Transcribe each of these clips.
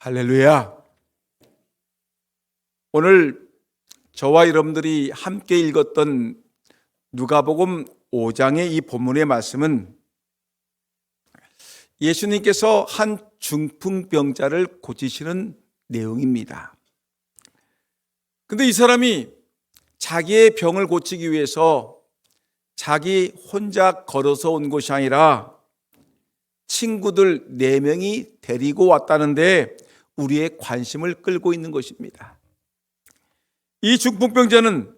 할렐루야. 오늘 저와 여러분들이 함께 읽었던 누가복음 5장의 이 본문의 말씀은 예수님께서 한 중풍병자를 고치시는 내용입니다. 근데 이 사람이 자기의 병을 고치기 위해서 자기 혼자 걸어서 온 것이 아니라 친구들 4명이 데리고 왔다는데 우리의 관심을 끌고 있는 것입니다. 이 중풍병자는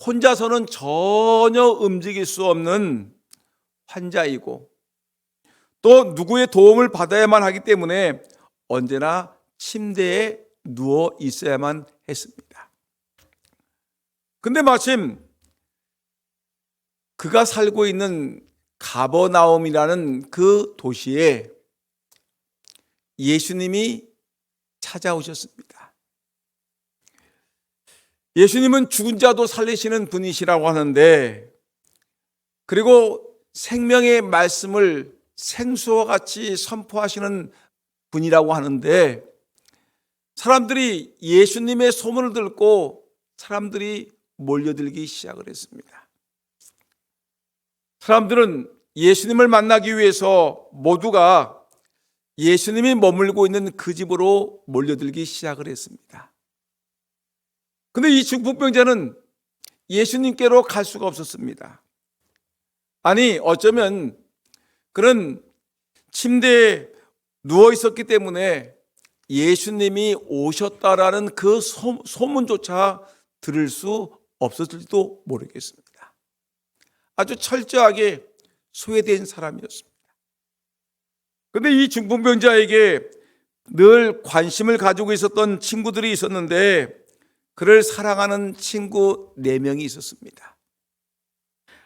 혼자서는 전혀 움직일 수 없는 환자이고 또 누구의 도움을 받아야만 하기 때문에 언제나 침대에 누워 있어야만 했습니다. 근데 마침 그가 살고 있는 가버나움이라는 그 도시에 예수님이 찾아오셨습니다. 예수님은 죽은 자도 살리시는 분이시라고 하는데, 그리고 생명의 말씀을 생수와 같이 선포하시는 분이라고 하는데, 사람들이 예수님의 소문을 듣고 사람들이 몰려들기 시작을 했습니다. 사람들은 예수님을 만나기 위해서 모두가 예수님이 머물고 있는 그 집으로 몰려들기 시작을 했습니다. 근데 이 중풍병자는 예수님께로 갈 수가 없었습니다. 아니, 어쩌면 그런 침대에 누워 있었기 때문에 예수님이 오셨다라는 그 소문조차 들을 수 없었을지도 모르겠습니다. 아주 철저하게 소외된 사람이었습니다. 그런데 이 중풍병자에게 늘 관심을 가지고 있었던 친구들이 있었는데 그를 사랑하는 친구 4명이 있었습니다.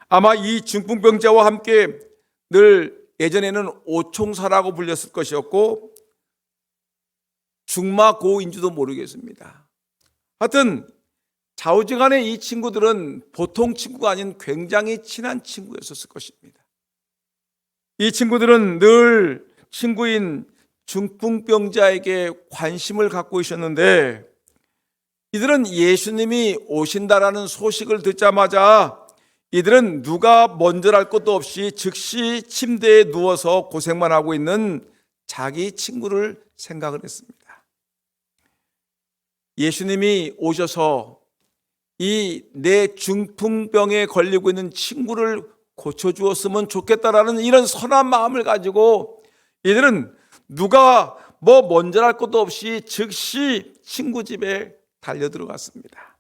아마 이 중풍병자와 함께 늘 예전에는 오총사라고 불렸을 것이었고 중마고인지도 모르겠습니다. 하여튼 좌우지간에 이 친구들은 보통 친구가 아닌 굉장히 친한 친구였었을 것입니다. 이 친구들은 늘 친구인 중풍병자에게 관심을 갖고 있었는데 이들은 예수님이 오신다라는 소식을 듣자마자 이들은 누가 먼저랄 것도 없이 즉시 침대에 누워서 고생만 하고 있는 자기 친구를 생각을 했습니다. 예수님이 오셔서 이 내 중풍병에 걸리고 있는 친구를 고쳐주었으면 좋겠다라는 이런 선한 마음을 가지고 이들은 누가 먼저랄 것도 없이 즉시 친구 집에 달려 들어갔습니다.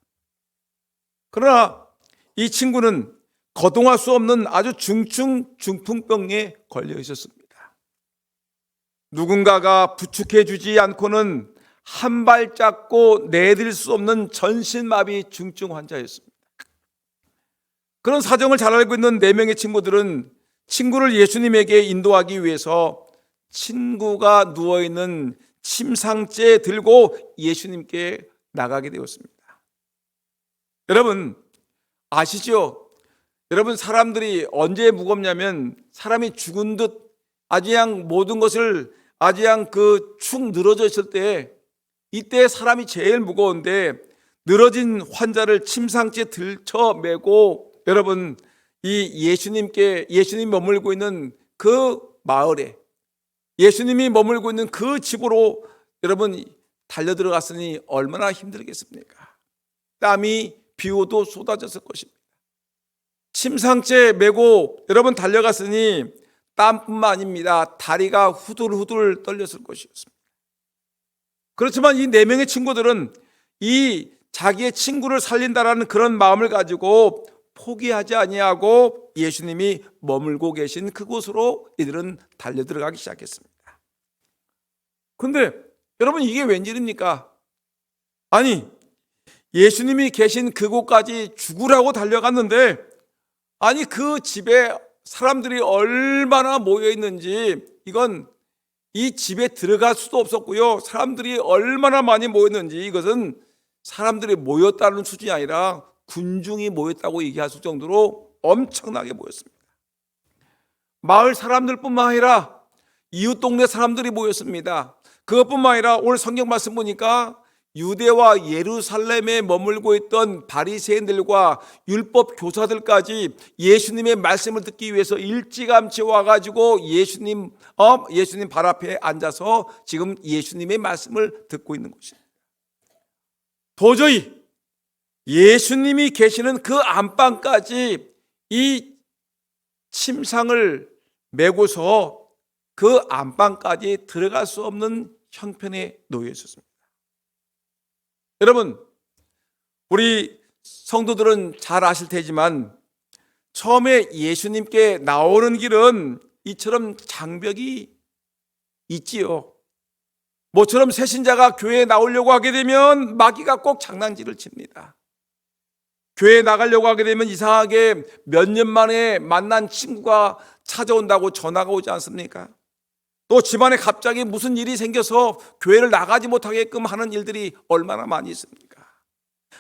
그러나 이 친구는 거동할 수 없는 아주 중풍병에 걸려 있었습니다. 누군가가 부축해 주지 않고는 한 발짝도 내딜 수 없는 전신마비 중증 환자였습니다. 그런 사정을 잘 알고 있는 4명의 친구들은 친구를 예수님에게 인도하기 위해서 친구가 누워있는 침상째 들고 예수님께 나가게 되었습니다. 여러분 아시죠? 여러분 사람들이 언제 무겁냐면 사람이 죽은 듯 아주 그냥 모든 것을 아주 그냥 축 늘어져 있을 때 이때 사람이 제일 무거운데 늘어진 환자를 침상째 들쳐매고 여러분 이 예수님 머물고 있는 그 마을에 예수님이 머물고 있는 그 집으로 여러분 달려 들어갔으니 얼마나 힘들겠습니까? 땀이 비 오도 쏟아졌을 것입니다. 침상째 메고 여러분 달려갔으니 땀뿐만 아닙니다. 다리가 후들후들 떨렸을 것이었습니다. 그렇지만 이 4명의 친구들은 이 자기의 친구를 살린다라는 그런 마음을 가지고 포기하지 아니하고 예수님이 머물고 계신 그곳으로 이들은 달려 들어가기 시작했습니다. 그런데 여러분 이게 웬일입니까? 아니 예수님이 계신 그곳까지 죽으라고 달려갔는데 아니 그 집에 사람들이 얼마나 모여 있는지 이건 이 집에 들어갈 수도 없었고요. 사람들이 얼마나 많이 모였는지 이것은 사람들이 모였다는 수준이 아니라 군중이 모였다고 얘기할 정도로 엄청나게 모였습니다. 마을 사람들뿐만 아니라 이웃 동네 사람들이 모였습니다. 그것뿐만 아니라 오늘 성경 말씀 보니까 유대와 예루살렘에 머물고 있던 바리새인들과 율법 교사들까지 예수님의 말씀을 듣기 위해서 일찌감치 와가지고 예수님 발 앞에 앉아서 지금 예수님의 말씀을 듣고 있는 것입니다. 도저히 예수님이 계시는 그 안방까지 이 침상을 메고서 그 안방까지 들어갈 수 없는 형편에 놓여 있었습니다. 여러분, 우리 성도들은 잘 아실 테지만 처음에 예수님께 나오는 길은 이처럼 장벽이 있지요. 모처럼 새신자가 교회에 나오려고 하게 되면 마귀가 꼭 장난질을 칩니다. 교회에 나가려고 하게 되면 이상하게 몇 년 만에 만난 친구가 찾아온다고 전화가 오지 않습니까? 또 집안에 갑자기 무슨 일이 생겨서 교회를 나가지 못하게끔 하는 일들이 얼마나 많이 있습니까?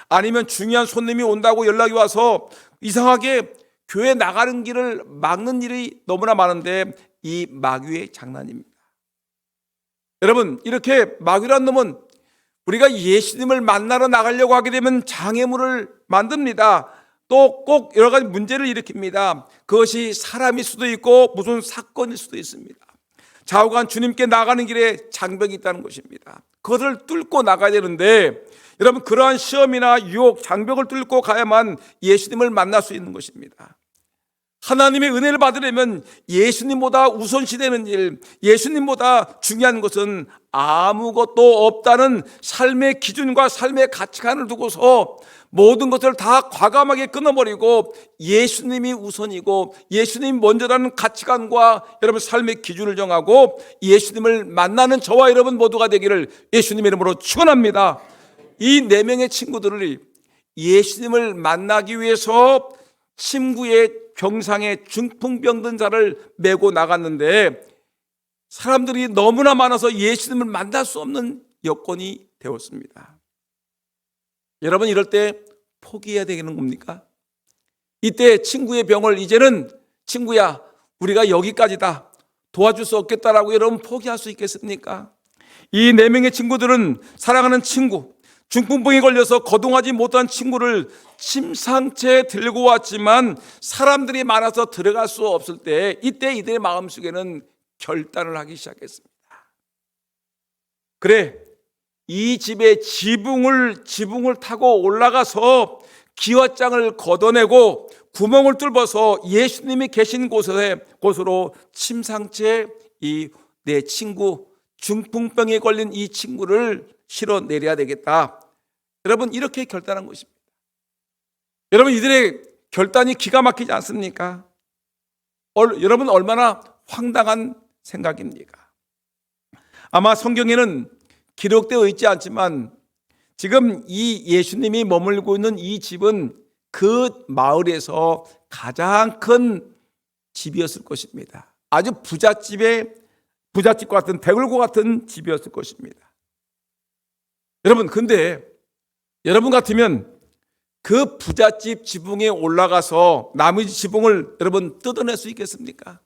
아니면 중요한 손님이 온다고 연락이 와서 이상하게 교회 나가는 길을 막는 일이 너무나 많은데 이 마귀의 장난입니다. 여러분, 이렇게 마귀란 놈은 우리가 예수님을 만나러 나가려고 하게 되면 장애물을 만듭니다. 또 꼭 여러 가지 문제를 일으킵니다. 그것이 사람일 수도 있고 무슨 사건일 수도 있습니다. 좌우간 주님께 나가는 길에 장벽이 있다는 것입니다. 그것을 뚫고 나가야 되는데 여러분, 그러한 시험이나 유혹, 장벽을 뚫고 가야만 예수님을 만날 수 있는 것입니다. 하나님의 은혜를 받으려면 예수님보다 우선시되는 일, 예수님보다 중요한 것은 아무것도 없다는 삶의 기준과 삶의 가치관을 두고서 모든 것을 다 과감하게 끊어버리고 예수님이 우선이고 예수님 먼저라는 가치관과 여러분 삶의 기준을 정하고 예수님을 만나는 저와 여러분 모두가 되기를 예수님의 이름으로 축원합니다. 이 4명의 친구들을 예수님을 만나기 위해서 침구의 병상에 중풍병든 자를 메고 나갔는데 사람들이 너무나 많아서 예수님을 만날 수 없는 여건이 되었습니다. 여러분, 이럴 때 포기해야 되는 겁니까? 이때 친구의 병을 이제는 친구야, 우리가 여기까지다, 도와줄 수 없겠다라고 여러분 포기할 수 있겠습니까? 이 4명의 친구들은 사랑하는 친구, 중풍병에 걸려서 거동하지 못한 친구를 침상채 들고 왔지만 사람들이 많아서 들어갈 수 없을 때 이때 이들의 마음속에는 결단을 하기 시작했습니다. 그래, 이 집의 지붕을 타고 올라가서 기와장을 걷어내고 구멍을 뚫어서 예수님이 계신 곳으로 침상채 이 내 친구, 중풍병에 걸린 이 친구를 실어 내려야 되겠다. 여러분, 이렇게 결단한 것입니다. 여러분, 이들의 결단이 기가 막히지 않습니까? 여러분, 얼마나 황당한 생각입니까? 아마 성경에는 기록되어 있지 않지만 지금 이 예수님이 머물고 있는 이 집은 그 마을에서 가장 큰 집이었을 것입니다. 아주 부잣집 같은 대굴고 같은 집이었을 것입니다. 여러분, 근데 여러분 같으면 그 부잣집 지붕에 올라가서 나머지 지붕을 여러분 뜯어낼 수 있겠습니까?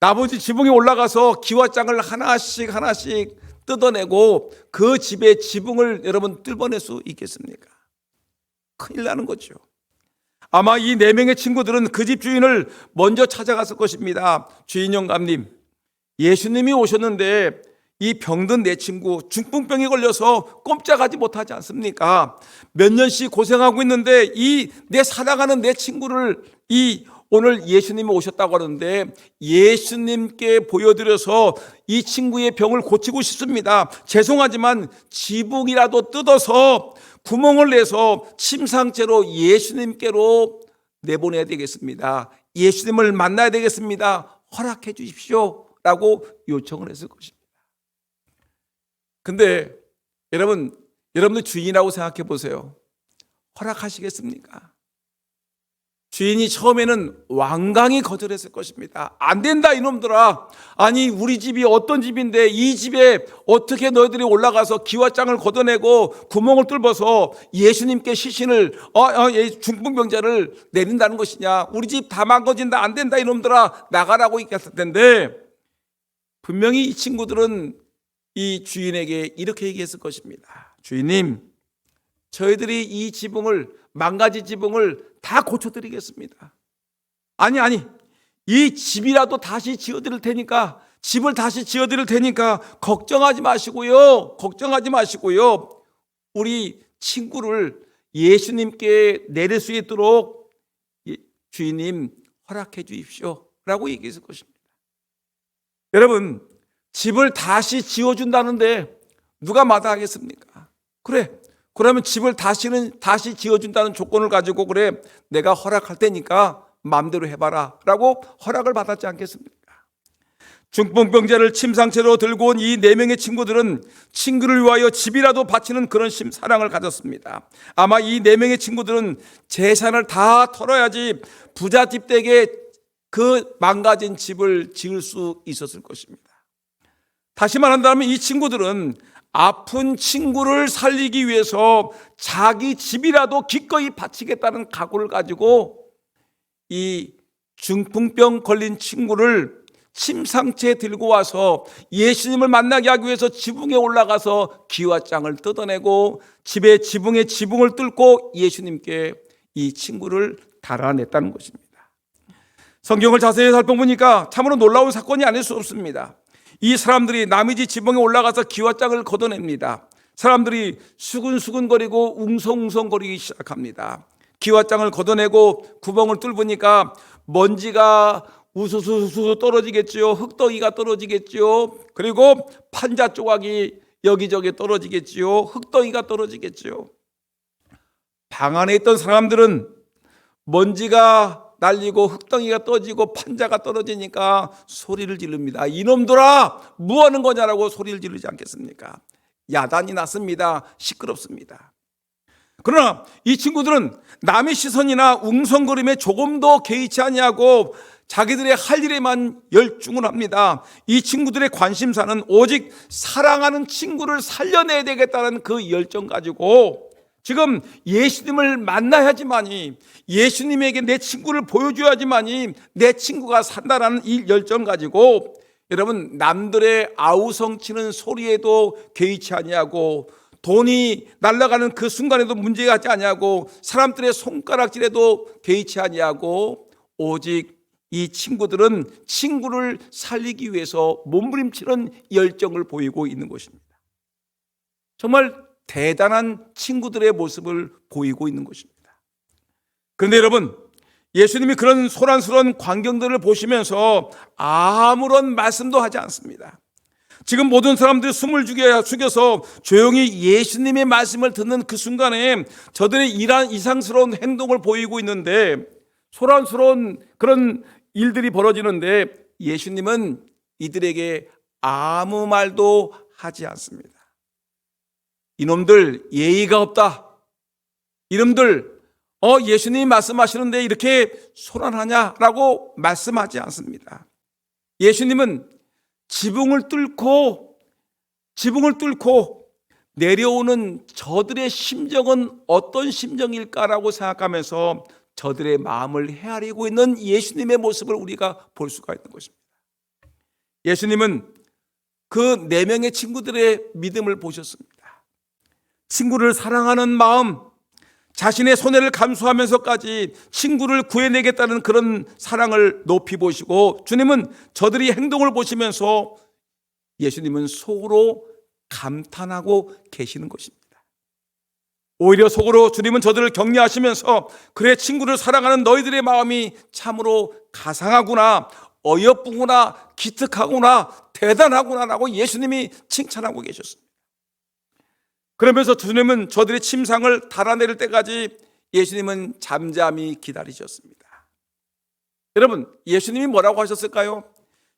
나머지 지붕에 올라가서 기와장을 하나씩 뜯어내고 그 집의 지붕을 여러분 뚫어낼 수 있겠습니까? 큰일 나는 거죠. 아마 이 4명의 친구들은 그 집 주인을 먼저 찾아갔을 것입니다. 주인 영감님, 예수님이 오셨는데 이 병든 내 친구 중풍병에 걸려서 꼼짝하지 못하지 않습니까? 몇 년씩 고생하고 있는데 이 내 사랑하는 내 친구를 오늘 예수님이 오셨다고 하는데 예수님께 보여드려서 이 친구의 병을 고치고 싶습니다. 죄송하지만 지붕이라도 뜯어서 구멍을 내서 침상째로 예수님께로 내보내야 되겠습니다. 예수님을 만나야 되겠습니다. 허락해 주십시오 라고 요청을 했을 것입니다. 근데 여러분들 주인이라고 생각해 보세요. 허락하시겠습니까? 주인이 처음에는 완강히 거절했을 것입니다. 안 된다 이놈들아. 아니, 우리 집이 어떤 집인데 이 집에 어떻게 너희들이 올라가서 기와장을 걷어내고 구멍을 뚫어서 예수님께 시신을 중풍병자를 내린다는 것이냐. 우리 집 다 망가진다. 안 된다 이놈들아. 나가라고 얘기했을 텐데 분명히 이 친구들은 이 주인에게 이렇게 얘기했을 것입니다. 주인님, 저희들이 이 지붕을, 망가진 지붕을 다 고쳐드리겠습니다. 아니, 이 집이라도 다시 지어드릴 테니까, 집을 다시 지어드릴 테니까 걱정하지 마시고요. 우리 친구를 예수님께 내릴 수 있도록 주인님 허락해 주십시오 라고 얘기했을 것입니다. 여러분, 집을 다시 지어준다는데 누가 마다하겠습니까? 그래, 그러면 집을 다시 지어준다는 조건을 가지고, 그래, 내가 허락할 테니까 마음대로 해봐라 라고 허락을 받았지 않겠습니까? 중풍병자를 침상채로 들고 온 이 4명의 친구들은 친구를 위하여 집이라도 바치는 그런 사랑을 가졌습니다. 아마 이 4명의 친구들은 재산을 다 털어야지 부잣집 댁에 그 망가진 집을 지을 수 있었을 것입니다. 다시 말한다면 이 친구들은 아픈 친구를 살리기 위해서 자기 집이라도 기꺼이 바치겠다는 각오를 가지고 이 중풍병 걸린 친구를 침상채에 들고 와서 예수님을 만나게 하기 위해서 지붕에 올라가서 기와장을 뜯어내고 집의 지붕에 지붕을 뚫고 예수님께 이 친구를 달아냈다는 것입니다. 성경을 자세히 살펴보니까 참으로 놀라운 사건이 아닐 수 없습니다. 이 사람들이 남의 집 지붕에 올라가서 기와장을 걷어냅니다. 사람들이 수근수근거리고 웅성웅성거리기 시작합니다. 기와장을 걷어내고 구멍을 뚫으니까 먼지가 우수수수 떨어지겠죠. 흙덩이가 떨어지겠죠. 그리고 판자 조각이 여기저기 떨어지겠죠. 흙덩이가 떨어지겠죠. 방 안에 있던 사람들은 먼지가 날리고 흙덩이가 떨어지고 판자가 떨어지니까 소리를 지릅니다. 이놈들아, 뭐하는 거냐라고 소리를 지르지 않겠습니까? 야단이 났습니다. 시끄럽습니다. 그러나 이 친구들은 남의 시선이나 웅성거림에 조금 더 개의치 아니하고 자기들의 할 일에만 열중을 합니다. 이 친구들의 관심사는 오직 사랑하는 친구를 살려내야 되겠다는 그 열정 가지고 지금 예수님을 만나야지만이, 예수님에게 내 친구를 보여줘야지만이 내 친구가 산다라는 이 열정 가지고, 여러분, 남들의 아우성치는 소리에도 개의치 아니하고 돈이 날아가는 그 순간에도 문제가 있지 아니하고 사람들의 손가락질에도 개의치 아니하고 오직 이 친구들은 친구를 살리기 위해서 몸부림치는 열정을 보이고 있는 것입니다. 정말 대단한 친구들의 모습을 보이고 있는 것입니다. 그런데 여러분, 예수님이 그런 소란스러운 광경들을 보시면서 아무런 말씀도 하지 않습니다. 지금 모든 사람들이 숨을 죽여서 조용히 예수님의 말씀을 듣는 그 순간에 저들의 이상스러운 행동을 보이고 있는데, 소란스러운 그런 일들이 벌어지는데 예수님은 이들에게 아무 말도 하지 않습니다. 이놈들 예의가 없다. 이놈들 예수님이 말씀하시는데 이렇게 소란하냐라고 말씀하지 않습니다. 예수님은 지붕을 뚫고 내려오는 저들의 심정은 어떤 심정일까라고 생각하면서 저들의 마음을 헤아리고 있는 예수님의 모습을 우리가 볼 수가 있는 것입니다. 예수님은 그 4명의 친구들의 믿음을 보셨습니다. 친구를 사랑하는 마음, 자신의 손해를 감수하면서까지 친구를 구해내겠다는 그런 사랑을 높이 보시고, 주님은 저들이 행동을 보시면서 예수님은 속으로 감탄하고 계시는 것입니다. 오히려 속으로 주님은 저들을 격려하시면서, 그래, 친구를 사랑하는 너희들의 마음이 참으로 가상하구나, 어여쁘구나, 기특하구나, 대단하구나 라고 예수님이 칭찬하고 계셨습니다. 그러면서 주님은 저들의 침상을 달아내릴 때까지 예수님은 잠잠히 기다리셨습니다. 여러분, 예수님이 뭐라고 하셨을까요?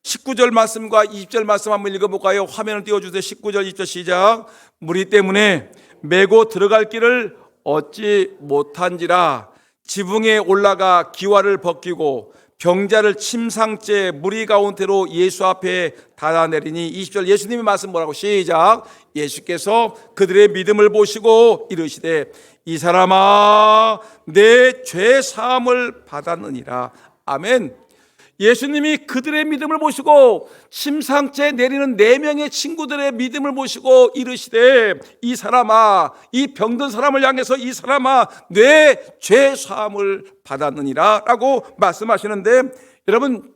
19절 말씀과 20절 말씀 한번 읽어볼까요? 화면을 띄워주세요. 19절 20절 시작. 무리 때문에 메고 들어갈 길을 얻지 못한지라 지붕에 올라가 기와를 벗기고 병자를 침상째 무리 가운데로 예수 앞에 달아내리니, 20절 예수님의 말씀 뭐라고? 시작. 예수께서 그들의 믿음을 보시고 이르시되 이 사람아 내 죄 사함을 받았느니라. 아멘. 예수님이 그들의 믿음을 보시고 침상째 내리는 4명의 친구들의 믿음을 보시고 이르시되 이 사람아, 이 병든 사람을 향해서 이 사람아, 내 죄 사함을 받았느니라 라고 말씀하시는데, 여러분,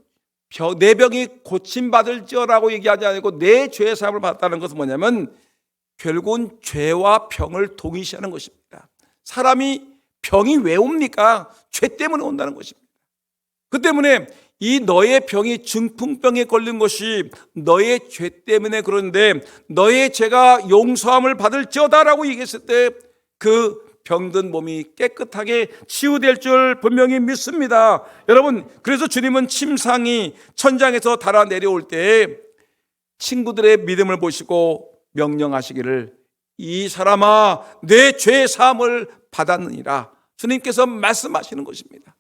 내 병이 고침받을지어라고 얘기하지 않고 내 죄 사함을 받았다는 것은 뭐냐면 결국은 죄와 병을 동일시하는 것입니다. 사람이 병이 왜 옵니까? 죄 때문에 온다는 것입니다. 그 때문에 이 너의 병이 중풍병에 걸린 것이 너의 죄 때문에 그런데 너의 죄가 용서함을 받을지어다라고 얘기했을 때 그 병든 몸이 깨끗하게 치유될 줄 분명히 믿습니다. 여러분, 그래서 주님은 침상이 천장에서 달아 내려올 때 친구들의 믿음을 보시고 명령하시기를 이 사람아, 내 죄 사함을 받았느니라 주님께서 말씀하시는 것입니다.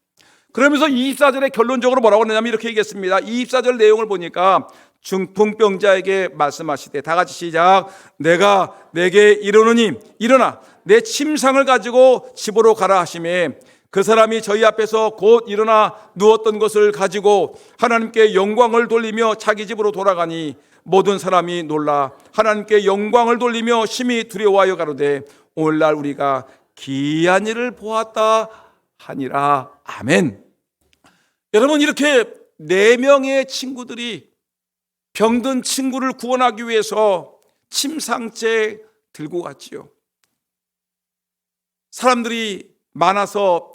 그러면서 24절에 결론적으로 뭐라고 하느냐면 이렇게 얘기했습니다. 24절 내용을 보니까 중풍병자에게 말씀하시되, 다 같이 시작. 내가 내게 이르노니 일어나 내 침상을 가지고 집으로 가라 하시매 그 사람이 저희 앞에서 곧 일어나 누웠던 것을 가지고 하나님께 영광을 돌리며 자기 집으로 돌아가니 모든 사람이 놀라 하나님께 영광을 돌리며 심히 두려워하여 가로되 오늘날 우리가 기이한 일을 보았다 하니라. 아멘. 여러분, 이렇게 4명의 친구들이 병든 친구를 구원하기 위해서 침상째 들고 갔지요. 사람들이 많아서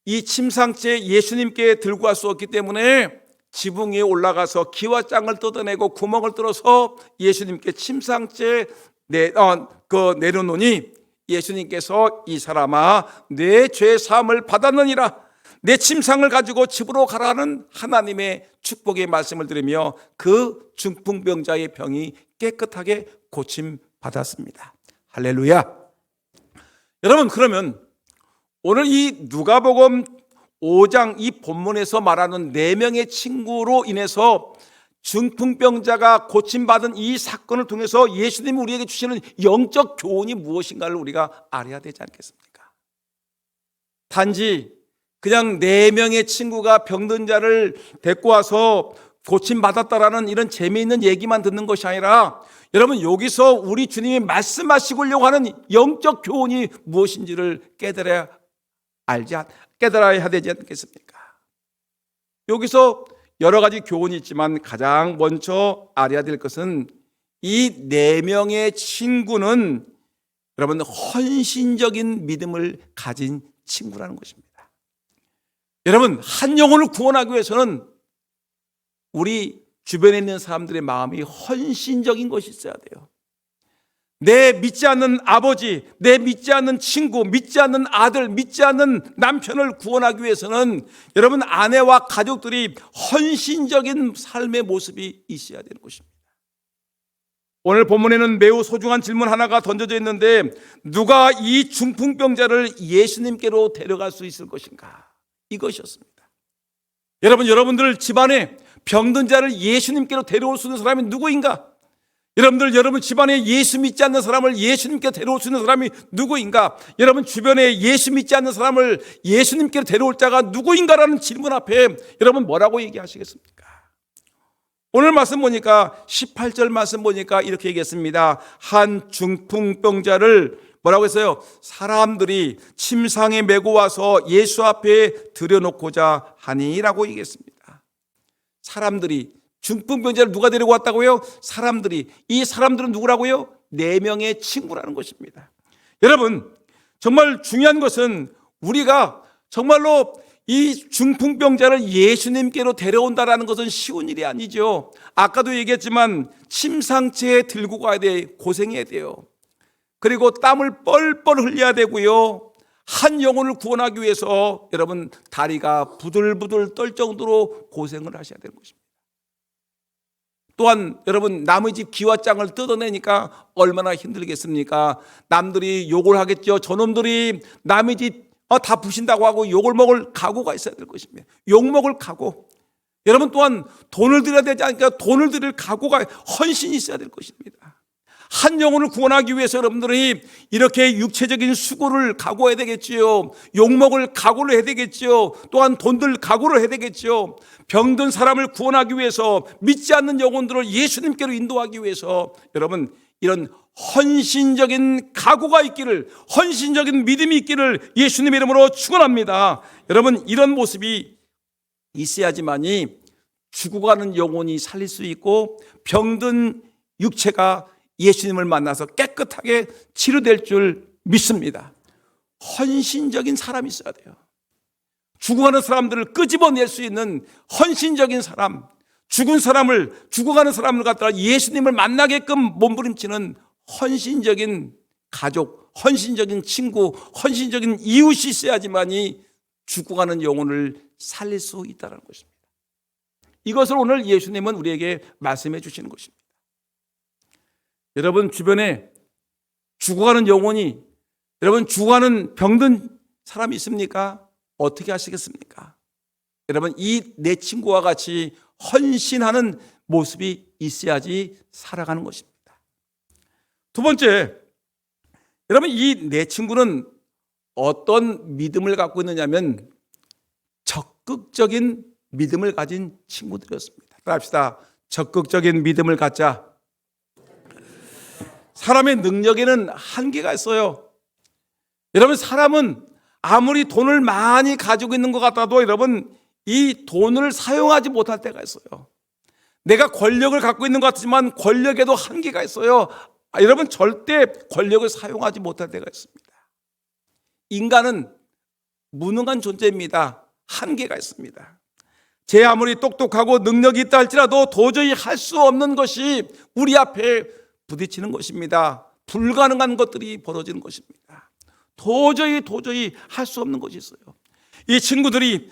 이 침상째 예수님께 들고 갈 수 없기 때문에 지붕 위에 올라가서 기와장을 뜯어내고 구멍을 뚫어서 예수님께 침상째 내려놓으니 예수님께서 이 사람아, 내 죄 사함을 받았느니라, 내 침상을 가지고 집으로 가라는 하나님의 축복의 말씀을 들으며 그 중풍병자의 병이 깨끗하게 고침받았습니다. 할렐루야. 여러분, 그러면 오늘 이 누가복음 5장 이 본문에서 말하는 4명의 친구로 인해서 중풍병자가 고침받은 이 사건을 통해서 예수님이 우리에게 주시는 영적 교훈이 무엇인가를 우리가 알아야 되지 않겠습니까? 단지 그냥 4명의 친구가 병든 자를 데리고 와서 고침받았다라는 이런 재미있는 얘기만 듣는 것이 아니라, 여러분, 여기서 우리 주님이 말씀하시려고 하는 영적 교훈이 무엇인지를 깨달아야 되지 않겠습니까? 여기서 여러 가지 교훈이 있지만 가장 먼저 알아야 될 것은 이 4명의 친구는 여러분 헌신적인 믿음을 가진 친구라는 것입니다. 여러분, 한 영혼을 구원하기 위해서는 우리 주변에 있는 사람들의 마음이 헌신적인 것이 있어야 돼요. 내 믿지 않는 아버지, 내 믿지 않는 친구, 믿지 않는 아들, 믿지 않는 남편을 구원하기 위해서는 여러분 아내와 가족들이 헌신적인 삶의 모습이 있어야 되는 것입니다. 오늘 본문에는 매우 소중한 질문 하나가 던져져 있는데, 누가 이 중풍병자를 예수님께로 데려갈 수 있을 것인가? 이것이었습니다. 여러분들 집안에 병든 자를 예수님께로 데려올 수 있는 사람이 누구인가? 여러분 집안에 예수 믿지 않는 사람을 예수님께 데려올 수 있는 사람이 누구인가? 여러분 주변에 예수 믿지 않는 사람을 예수님께 데려올 자가 누구인가라는 질문 앞에 여러분 뭐라고 얘기하시겠습니까? 오늘 말씀 보니까 18절 말씀 보니까 이렇게 얘기했습니다. 한 중풍병자를 뭐라고 했어요? 사람들이 침상에 메고 와서 예수 앞에 들여놓고자 하니라고 얘기했습니다. 사람들이 중풍병자를 누가 데리고 왔다고요? 사람들이. 이 사람들은 누구라고요? 4명의 친구라는 것입니다. 여러분, 정말 중요한 것은 우리가 정말로 이 중풍병자를 예수님께로 데려온다라는 것은 쉬운 일이 아니죠. 아까도 얘기했지만 침상체에 들고 가야 돼. 고생해야 돼요. 그리고 땀을 뻘뻘 흘려야 되고요. 한 영혼을 구원하기 위해서 여러분 다리가 부들부들 떨 정도로 고생을 하셔야 되는 것입니다. 또한 여러분 남의 집 기와장을 뜯어내니까 얼마나 힘들겠습니까? 남들이 욕을 하겠죠. 저놈들이 남의 집 다 부신다고 하고 욕을 먹을 각오가 있어야 될 것입니다. 욕 먹을 각오. 여러분 또한 돈을 들여야 되지 않으니까 돈을 들일 각오가, 헌신이 있어야 될 것입니다. 한 영혼을 구원하기 위해서 여러분들이 이렇게 육체적인 수고를 각오해야 되겠지요. 욕먹을 각오를 해야 되겠지요. 또한 돈들 각오를 해야 되겠지요. 병든 사람을 구원하기 위해서, 믿지 않는 영혼들을 예수님께로 인도하기 위해서 여러분 이런 헌신적인 각오가 있기를, 헌신적인 믿음이 있기를 예수님의 이름으로 축원합니다. 여러분 이런 모습이 있어야지만이 죽어가는 영혼이 살릴 수 있고 병든 육체가 예수님을 만나서 깨끗하게 치료될 줄 믿습니다. 헌신적인 사람이 있어야 돼요. 죽어가는 사람들을 끄집어낼 수 있는 헌신적인 사람, 죽어가는 사람을 갖다가 예수님을 만나게끔 몸부림치는 헌신적인 가족, 헌신적인 친구, 헌신적인 이웃이 있어야지만이 죽어가는 영혼을 살릴 수 있다는 것입니다. 이것을 오늘 예수님은 우리에게 말씀해 주시는 것입니다. 여러분 주변에 죽어가는 영혼이, 여러분 죽어가는 병든 사람이 있습니까? 어떻게 하시겠습니까? 여러분 이 내 친구와 같이 헌신하는 모습이 있어야지 살아가는 것입니다. 두 번째, 여러분 이 내 친구는 어떤 믿음을 갖고 있느냐면 적극적인 믿음을 가진 친구들이었습니다. 따라합시다. 적극적인 믿음을 갖자. 사람의 능력에는 한계가 있어요. 여러분 사람은 아무리 돈을 많이 가지고 있는 것 같아도 여러분 이 돈을 사용하지 못할 때가 있어요. 내가 권력을 갖고 있는 것 같지만 권력에도 한계가 있어요. 여러분 절대 권력을 사용하지 못할 때가 있습니다. 인간은 무능한 존재입니다. 한계가 있습니다. 제 아무리 똑똑하고 능력이 있다 할지라도 도저히 할 수 없는 것이 우리 앞에 부딪히는 것입니다. 불가능한 것들이 벌어지는 것입니다. 도저히 할 수 없는 것이 있어요. 이 친구들이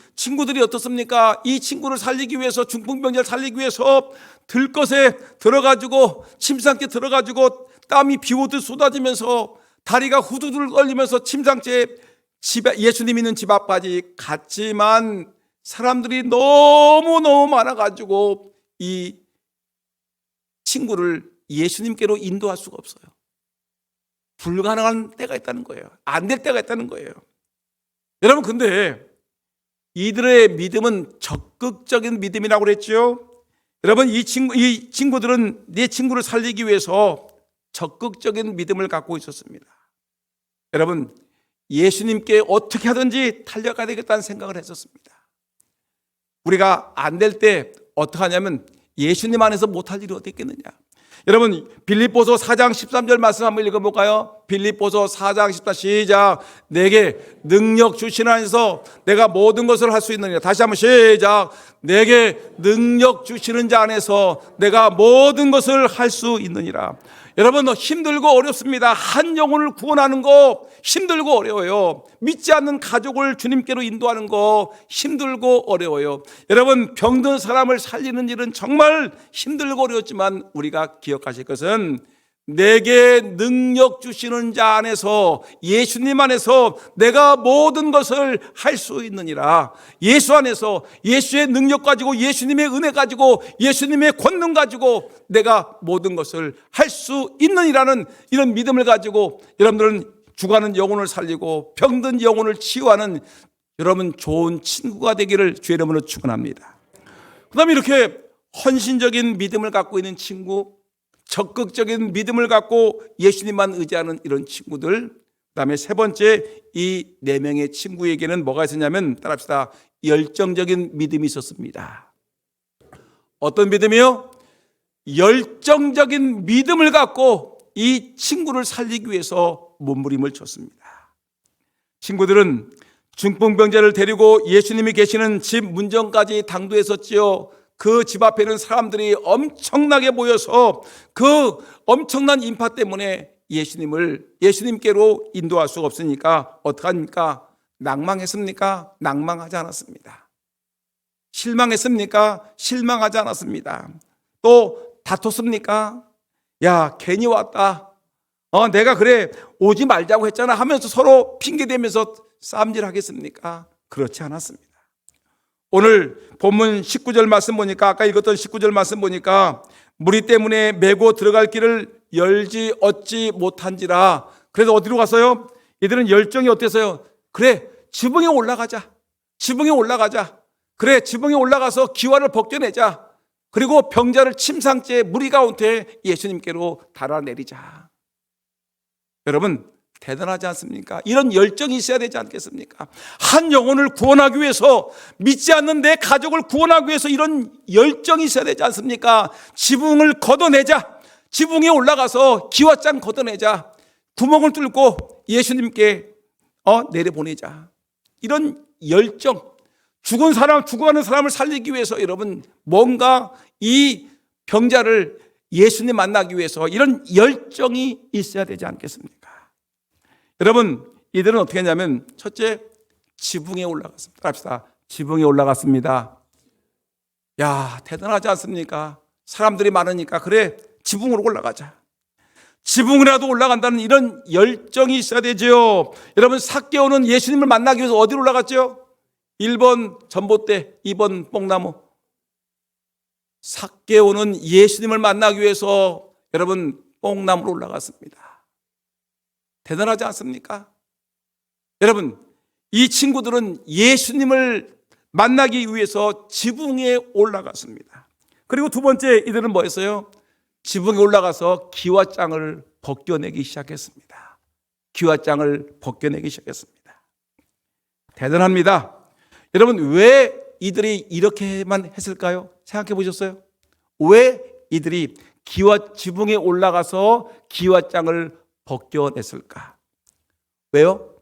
어떻습니까? 이 친구를 살리기 위해서, 중풍병자를 살리기 위해서 들것에 들어가지고 침상기에 들어가지고 땀이 비오듯 쏟아지면서 다리가 후두들 떨리면서 침상째에 예수님 있는 집 앞까지 갔지만 사람들이 너무 많아가지고 이 친구를 예수님께로 인도할 수가 없어요. 불가능한 때가 있다는 거예요. 안 될 때가 있다는 거예요. 여러분 근데 이들의 믿음은 적극적인 믿음이라고 그랬죠. 여러분 이 친구들은 내 친구를 살리기 위해서 적극적인 믿음을 갖고 있었습니다. 여러분 예수님께 어떻게 하든지 달려가야 되겠다는 생각을 했었습니다. 우리가 안 될 때 어떻게 하냐면 예수님 안에서 못할 일이 어디 있겠느냐. 여러분 빌립보서 4장 13절 말씀 한번 읽어볼까요? 빌립보서 4장 14 시작. 내게 능력 주신 안에서 내가 모든 것을 할 수 있느니라. 다시 한번 시작. 내게 능력 주시는 자 안에서 내가 모든 것을 할 수 있느니라. 여러분 힘들고 어렵습니다. 한 영혼을 구원하는 거 힘들고 어려워요. 믿지 않는 가족을 주님께로 인도하는 거 힘들고 어려워요. 여러분 병든 사람을 살리는 일은 정말 힘들고 어렵지만 우리가 기억하실 것은 내게 능력 주시는 자 안에서, 예수님 안에서 내가 모든 것을 할 수 있느니라. 예수 안에서 예수의 능력 가지고, 예수님의 은혜 가지고, 예수님의 권능 가지고 내가 모든 것을 할 수 있느니라는 이런 믿음을 가지고 여러분들은 죽어가는 영혼을 살리고 병든 영혼을 치유하는 여러분 좋은 친구가 되기를 주의 이름으로 축원합니다. 그다음에 이렇게 헌신적인 믿음을 갖고 있는 친구, 적극적인 믿음을 갖고 예수님만 의지하는 이런 친구들, 그다음에 세 번째 이 네 명의 친구에게는 뭐가 있었냐면 따라합시다. 열정적인 믿음이 있었습니다. 어떤 믿음이요? 열정적인 믿음을 갖고 이 친구를 살리기 위해서 몸부림을 쳤습니다. 친구들은 중풍병자를 데리고 예수님이 계시는 집 문전까지 당도했었지요. 그 집 앞에는 사람들이 엄청나게 모여서 그 엄청난 인파 때문에 예수님께로 인도할 수가 없으니까 어떡합니까? 낭망했습니까? 낭망하지 않았습니다. 실망했습니까? 실망하지 않았습니다. 또 다퉜습니까? 야, 괜히 왔다. 내가 그래 오지 말자고 했잖아 하면서 서로 핑계대면서 싸움질하겠습니까? 그렇지 않았습니다. 오늘 본문 19절 말씀 보니까, 아까 읽었던 19절 말씀 보니까 무리 때문에 메고 들어갈 길을 열지 얻지 못한지라. 그래서 어디로 갔어요? 이들은 열정이 어땠어요? 그래, 지붕에 올라가자. 지붕에 올라가자. 그래, 지붕에 올라가서 기와를 벗겨내자. 그리고 병자를 침상째 무리 가운데 예수님께로 달아내리자. 여러분, 대단하지 않습니까? 이런 열정이 있어야 되지 않겠습니까? 한 영혼을 구원하기 위해서, 믿지 않는 내 가족을 구원하기 위해서 이런 열정이 있어야 되지 않습니까? 지붕을 걷어내자. 지붕에 올라가서 기와장 걷어내자. 구멍을 뚫고 예수님께 내려보내자. 이런 열정, 죽어가는 사람을 살리기 위해서 여러분 뭔가 이 병자를 예수님 만나기 위해서 이런 열정이 있어야 되지 않겠습니까? 여러분, 이들은 어떻게 했냐면 첫째, 지붕에 올라갔습니다. 합시다. 지붕에 올라갔습니다. 야, 대단하지 않습니까? 사람들이 많으니까 그래, 지붕으로 올라가자. 지붕이라도 올라간다는 이런 열정이 있어야 되죠. 여러분, 삭개오는 예수님을 만나기 위해서 어디로 올라갔죠? 1번 전봇대, 2번 뽕나무. 삭개오는 예수님을 만나기 위해서 여러분 뽕나무로 올라갔습니다. 대단하지 않습니까? 여러분, 이 친구들은 예수님을 만나기 위해서 지붕에 올라갔습니다. 그리고 두 번째, 이들은 뭐 했어요? 지붕에 올라가서 기와장을 벗겨내기 시작했습니다. 기와장을 벗겨내기 시작했습니다. 대단합니다. 여러분, 왜 이들이 이렇게만 했을까요? 생각해 보셨어요? 왜 이들이 지붕에 올라가서 기와장을 벗겨냈을까? 왜요?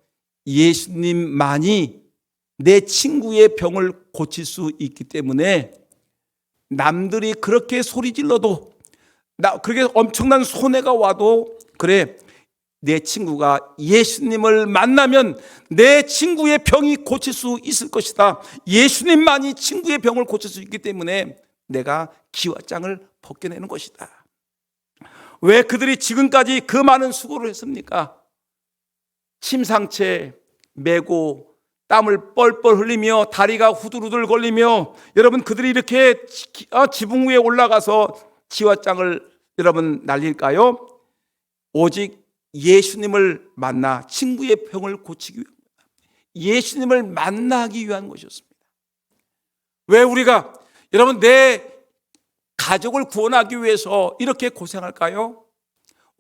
예수님만이 내 친구의 병을 고칠 수 있기 때문에 남들이 그렇게 소리 질러도, 그렇게 엄청난 손해가 와도, 그래, 내 친구가 예수님을 만나면 내 친구의 병이 고칠 수 있을 것이다. 예수님만이 친구의 병을 고칠 수 있기 때문에 내가 기와장을 벗겨내는 것이다. 왜 그들이 지금까지 그 많은 수고를 했습니까? 침상채 메고 땀을 뻘뻘 흘리며 다리가 후들후들 걸리며, 여러분, 그들이 이렇게 지붕 위에 올라가서 기와장을 여러분 날릴까요? 오직 예수님을 만나 친구의 병을 고치기 위한, 예수님을 만나기 위한 것이었습니다. 왜 우리가 여러분 내 가족을 구원하기 위해서 이렇게 고생할까요?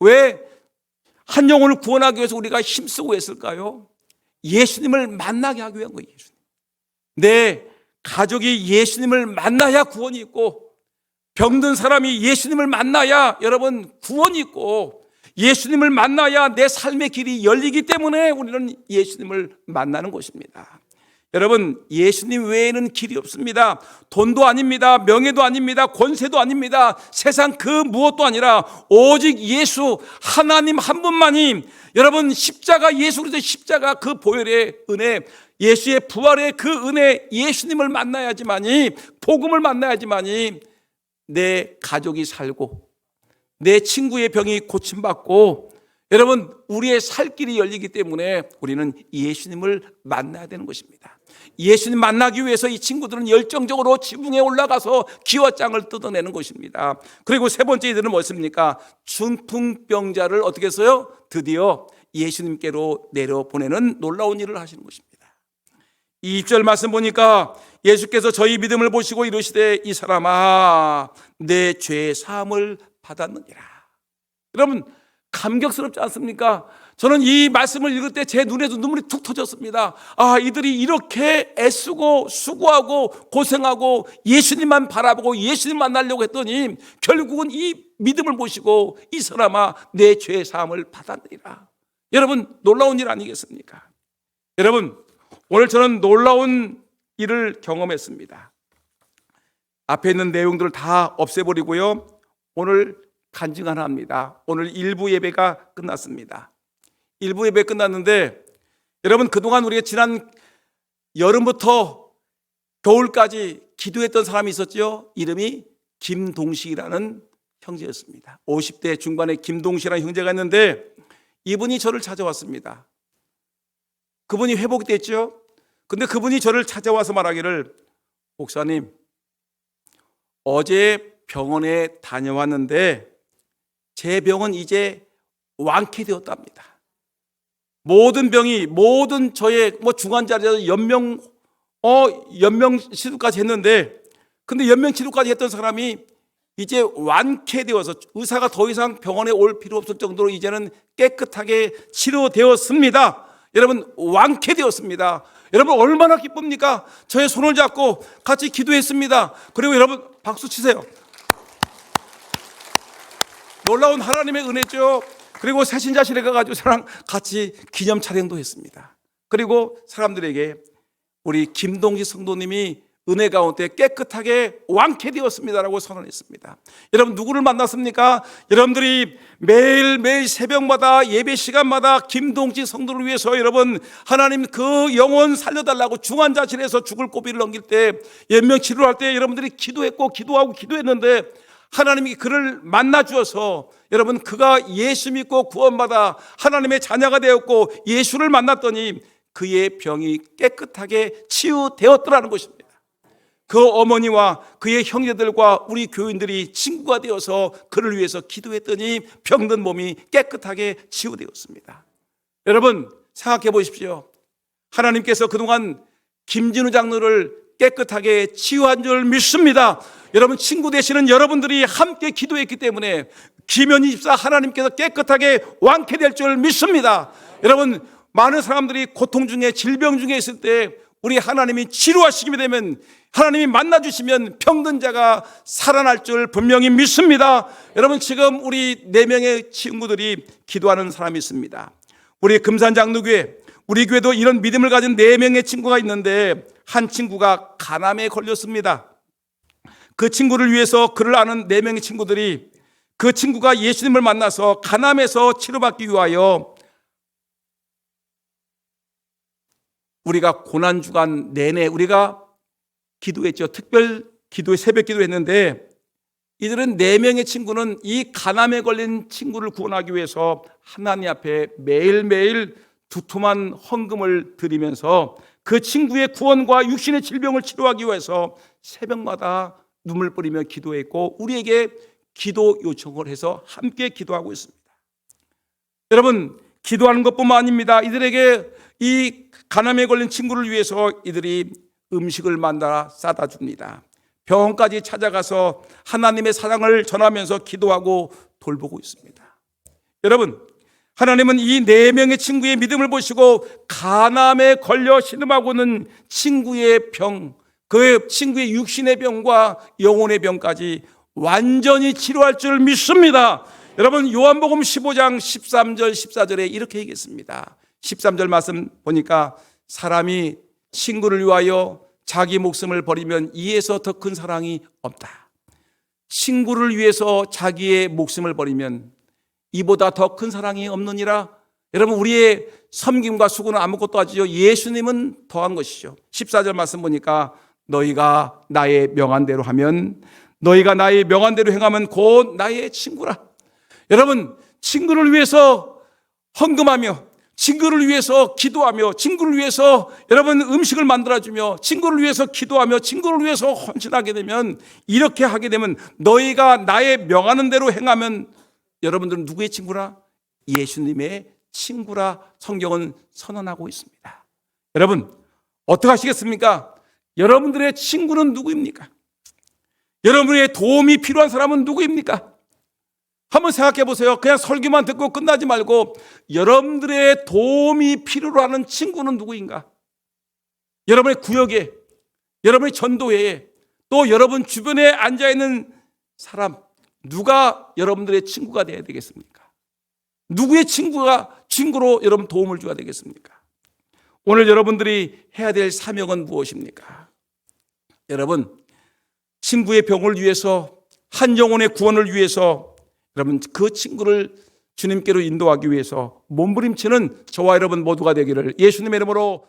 왜 한 영혼을 구원하기 위해서 우리가 힘쓰고 했을까요? 예수님을 만나게 하기 위한 거예요. 예수님. 내 가족이 예수님을 만나야 구원이 있고, 병든 사람이 예수님을 만나야 여러분 구원이 있고, 예수님을 만나야 내 삶의 길이 열리기 때문에 우리는 예수님을 만나는 것입니다. 여러분, 예수님 외에는 길이 없습니다. 돈도 아닙니다. 명예도 아닙니다. 권세도 아닙니다. 세상 그 무엇도 아니라 오직 예수 하나님 한 분만이, 여러분, 십자가, 예수 그리스도의 십자가 그 보혈의 은혜, 예수의 부활의 그 은혜, 예수님을 만나야지만이, 복음을 만나야지만이 내 가족이 살고 내 친구의 병이 고침받고, 여러분, 우리의 살 길이 열리기 때문에 우리는 예수님을 만나야 되는 것입니다. 예수님 만나기 위해서 이 친구들은 열정적으로 지붕에 올라가서 기와장을 뜯어내는 것입니다. 그리고 세 번째, 이들은 뭐였습니까? 중풍병자를 어떻게 했어요? 드디어 예수님께로 내려보내는 놀라운 일을 하시는 것입니다. 이 2절 말씀 보니까 예수께서 저희 믿음을 보시고 이르시되 이 사람아 내 죄 사함을 받았느니라. 여러분, 감격스럽지 않습니까? 저는 이 말씀을 읽을 때 제 눈에도 눈물이 툭 터졌습니다. 아, 이들이 이렇게 애쓰고 수고하고 고생하고 예수님만 바라보고 예수님 만나려고 했더니 결국은 이 믿음을 보시고 이 사람아 내 죄 사함을 받았느니라. 여러분, 놀라운 일 아니겠습니까? 여러분, 오늘 저는 놀라운 일을 경험했습니다. 앞에 있는 내용들을 다 없애버리고요, 오늘 간증 하나 합니다. 오늘 1부 예배가 끝났습니다. 1부 예배 끝났는데, 여러분, 그동안 우리가 지난 여름부터 겨울까지 기도했던 사람이 있었죠. 이름이 김동식이라는 형제였습니다. 50대 중반에 김동식이라는 형제가 있는데, 이분이 저를 찾아왔습니다. 그분이 회복됐죠. 근데 그분이 저를 찾아와서 말하기를, 목사님, 어제 병원에 다녀왔는데 제 병은 이제 완쾌되었답니다. 모든 병이, 모든 저의 중환자리에서 연명 치료까지 했는데, 근데 연명 치료까지 했던 사람이 이제 완쾌되어서 의사가 더 이상 병원에 올 필요 없을 정도로 이제는 깨끗하게 치료되었습니다. 여러분, 완쾌되었습니다. 여러분, 얼마나 기쁩니까? 저의 손을 잡고 같이 기도했습니다. 그리고 여러분, 박수 치세요. 놀라운 하나님의 은혜죠. 그리고 새신자실에 가가지고 저랑 같이 기념 촬영도 했습니다. 그리고 사람들에게 우리 김동지 성도님이 은혜 가운데 깨끗하게 완쾌되었습니다라고 선언했습니다. 여러분, 누구를 만났습니까? 여러분들이 매일매일 새벽마다 예배 시간마다 김동지 성도를 위해서 여러분, 하나님 그 영혼 살려달라고 중환자실에서 죽을 고비를 넘길 때, 연명 치료할 때 여러분들이 기도했고 기도하고 기도했는데, 하나님이 그를 만나 주어서 여러분, 그가 예수 믿고 구원받아 하나님의 자녀가 되었고 예수를 만났더니 그의 병이 깨끗하게 치유되었더라는 것입니다. 그 어머니와 그의 형제들과 우리 교인들이 친구가 되어서 그를 위해서 기도했더니 병든 몸이 깨끗하게 치유되었습니다. 여러분, 생각해 보십시오. 하나님께서 그동안 김진우 장로를 깨끗하게 치유한 줄 믿습니다. 여러분, 친구 되시는 여러분들이 함께 기도했기 때문에 김현희 집사 하나님께서 깨끗하게 완쾌될 줄 믿습니다. 여러분, 많은 사람들이 고통 중에, 질병 중에 있을 때 우리 하나님이 치료하시게 되면, 하나님이 만나주시면 병든 자가 살아날 줄 분명히 믿습니다. 여러분, 지금 우리 4명의 친구들이 기도하는 사람이 있습니다. 우리 금산장로교회, 우리 교회도 이런 믿음을 가진 4명의 친구가 있는데, 한 친구가 간암에 걸렸습니다. 그 친구를 위해서 그를 아는 4명의 친구들이 그 친구가 예수님을 만나서 간암에서 치료받기 위하여 우리가 고난주간 내내 우리가 기도했죠. 특별 기도에 새벽 기도했는데, 이들은 4명의 친구는 이 간암에 걸린 친구를 구원하기 위해서 하나님 앞에 매일매일 두툼한 헌금을 드리면서 그 친구의 구원과 육신의 질병을 치료하기 위해서 새벽마다 눈물 뿌리며 기도했고 우리에게 기도 요청을 해서 함께 기도하고 있습니다. 여러분, 기도하는 것뿐만 아닙니다. 이들에게 이 간암에 걸린 친구를 위해서 이들이 음식을 만들어 싸다 줍니다. 병원까지 찾아가서 하나님의 사랑을 전하면서 기도하고 돌보고 있습니다. 여러분, 하나님은 이 4명의 친구의 믿음을 보시고 간암에 걸려 신음하고는 친구의 병, 그 친구의 육신의 병과 영혼의 병까지 완전히 치료할 줄 믿습니다. 여러분, 요한복음 15장 13절 14절에 이렇게 얘기했습니다. 13절 말씀 보니까 사람이 친구를 위하여 자기 목숨을 버리면 이에서 더 큰 사랑이 없다. 친구를 위해서 자기의 목숨을 버리면 이보다 더 큰 사랑이 없느니라. 여러분, 우리의 섬김과 수고는 아무것도 아니죠. 예수님은 더한 것이죠. 14절 말씀 보니까 너희가 나의 명한대로 하면, 너희가 나의 명한대로 행하면 곧 나의 친구라. 여러분, 친구를 위해서 헌금하며, 친구를 위해서 기도하며, 친구를 위해서 여러분 음식을 만들어주며, 친구를 위해서 기도하며, 친구를 위해서 헌신하게 되면, 이렇게 하게 되면 너희가 나의 명하는 대로 행하면 여러분들은 누구의 친구라? 예수님의 친구라 성경은 선언하고 있습니다. 여러분, 어떻게 하시겠습니까? 여러분들의 친구는 누구입니까? 여러분의 도움이 필요한 사람은 누구입니까? 한번 생각해 보세요. 그냥 설교만 듣고 끝나지 말고 여러분들의 도움이 필요로 하는 친구는 누구인가? 여러분의 구역에, 여러분의 전도회에, 또 여러분 주변에 앉아있는 사람, 누가 여러분들의 친구가 되어야 되겠습니까? 누구의 친구로 여러분 도움을 줘야 되겠습니까? 오늘 여러분들이 해야 될 사명은 무엇입니까? 여러분, 친구의 병을 위해서, 한 영혼의 구원을 위해서, 여러분 그 친구를 주님께로 인도하기 위해서 몸부림치는 저와 여러분 모두가 되기를 예수님의 이름으로